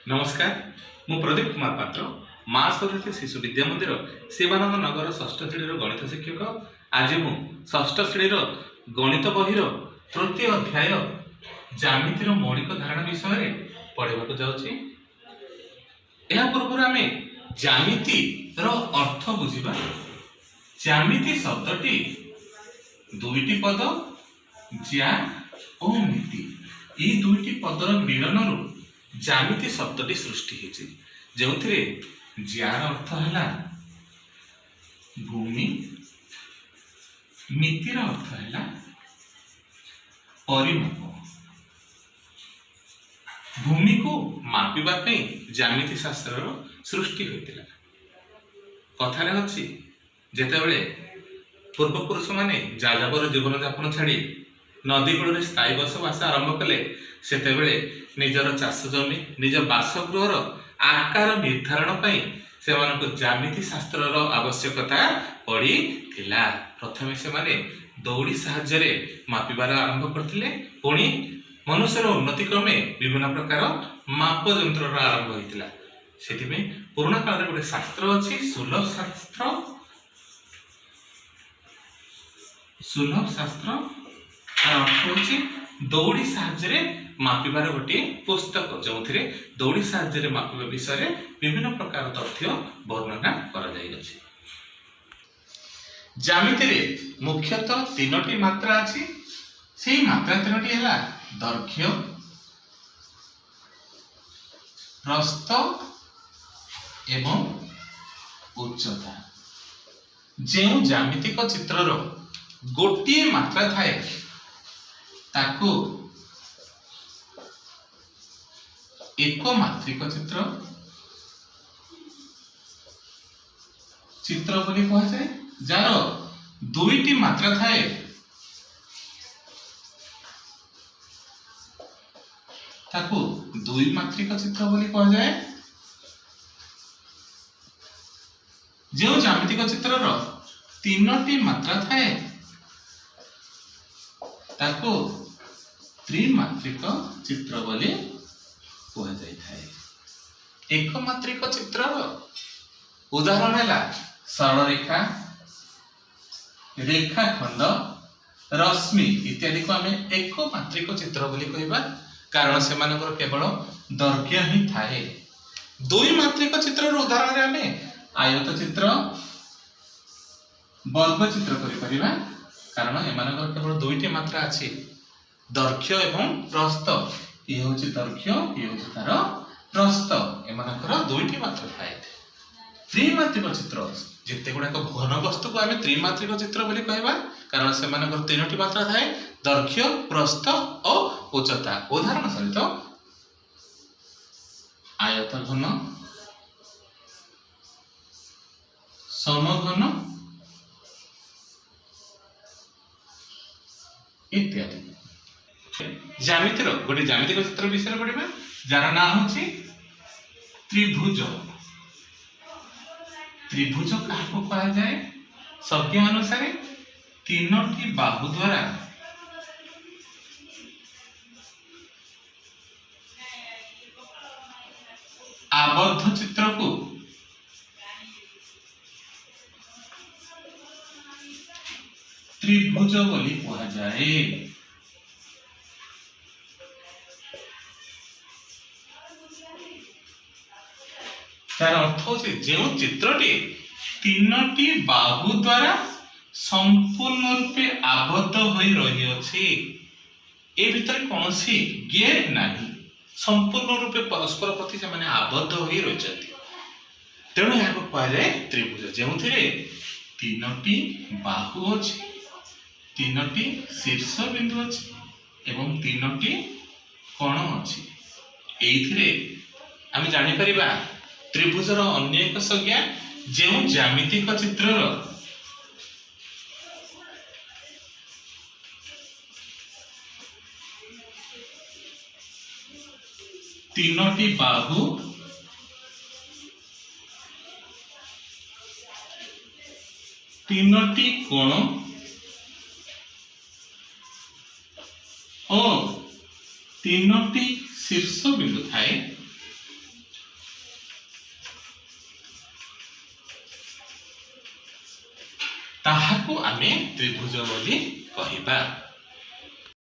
नमस्कार मु प्रदीप कुमार पात्र माँ सरस्वती शिशु विद्या मंदिर शिवानंद नगर षष्ठ श्रेणी गणित शिक्षक। आज मु षष्ठ श्रेणी गणित बही तृतीय अध्याय ज्यामितिर मौलिक धारणा विषय पढ़ाक जाऊँगी। यह पूर्व आम ज्यामिति अर्थ बुझा। ज्यामिति शब्दटी दुईटी पद ज्या और मिति ये दुईटी पदर मिलन ज्यामिति शब्दटी सृष्टि होती जो जार अर्थ है भूमि, मितिर अर्थ है परिमाप। भूमि को मापिबा ज्यामिति शास्त्र सृष्टि होता। कथार अच्छी जेतेबेले पूर्वपुरुष माने जाजाबर जीवन यापन छाड़ी नदी कूल स्थायी बसवास आरंभ कले सेतेबेले निजर चाष जमी निज बासगृहर आकार निर्धारण पाई से ज्यामिति शास्त्र आवश्यकता पड़ी थिला। प्रथमे से माने दौड़ी साहाय्य मापिबार आरंभ करथिले। पुणी मनुष्यर उन्नति क्रमे विभिन्न प्रकार माप यंत्र आरंभ होइतिला। सेथिमे पुराना काल गोटे शास्त्र अछि सुलभ शास्त्र। सुलभ शास्त्र अर्थ होछि दौड़ी साहाय्य मापिबार गोटे पुस्तक जो दौड़ी साहाय्य मापिबा विषय विभिन्न प्रकार तथ्य वर्णना करा जाय अछि। ज्यामिति रे मुख्यतः तीनोटी मात्रा अछि। सेही मात्रा तीनोटी हैला दैर्घ्य, प्रस्थ एवं उच्चता। जो ज्यामितिक चित्रर गोटे मात्रा थाए ताकू एक मात्रिक चित्र चित्र बोली कह जाए। जार दुईटी मात्रा थाए ताकू दुई मात्रिक चित्र बोली कह जाए। जो ज्यामितिक चित्रर तीनोटी मात्रा थाए ताकू त्रिमात्रिक चित्र बोली कह जाए। एक मात्रिक चित्र उदाहरण है सरल रेखा, रेखाखंड, रश्मि इत्यादि को आम एक मात्रिक चित्र बोली कहबा कारण से केवल दैर्घ्य ही थाए। दुई मात्रिक चित्र उदाहरण आम आयत चित्र, वर्ग चित्र करिपरिबा कारण एमानकर केवल दुईटी मात्रा अछि दैर्घ्य एवं प्रस्थ। ये होछि दैर्घ्य, ये होछि तार प्रस्थ। एमानकर दुईटी मात्रा थाए। त्रिमात्रिक चित्र जिते गुड़ाक घन वस्तु को आम त्रिमात्रिक चित्र बोली कहबा कारण से तीनोटी मात्रा थाए दैर्घ्य, प्रस्थ और उच्चता। उदाहरण सहित आयत घन, समघन इत्यादि। ज्यामितिर गोटे ज्यामितिक चित्र विषय पढ़ा जार ना हूँ त्रिभुज। त्रिभुज क्या कहा जाए? संज्ञा अनुसार तीनोटी बाहु द्वारा आबद्ध चित्र को त्रिभुज बोली कहा जाए। तार अर्थ हो जो चित्रटी तीनोटी बाहु द्वारा संपूर्ण रूपे आबद्ध होई रही अछि। ए भीतर कौनसी गेप नाही, संपूर्ण रूपे परस्पर प्रति से माने आबद्ध होई रहिछथि। तेणु यहाँ कहा जाए त्रिभुज जो तीनोटी बाहु अछि, तीनोटी शीर्ष बिंदु अछि एवं तीनोटी कोण अछि। एइथिरे आमे जानि परिबा त्रिभुजर अन्य एक संज्ञा जो ज्यामितिक चित्रर तीनोटी बाहु तीनोटी कोण और तीनोटी शीर्ष बिंदु थाए ତାହାକୁ ଆମେ ତ୍ରିଭୁଜ ବୋଲି କହିବା।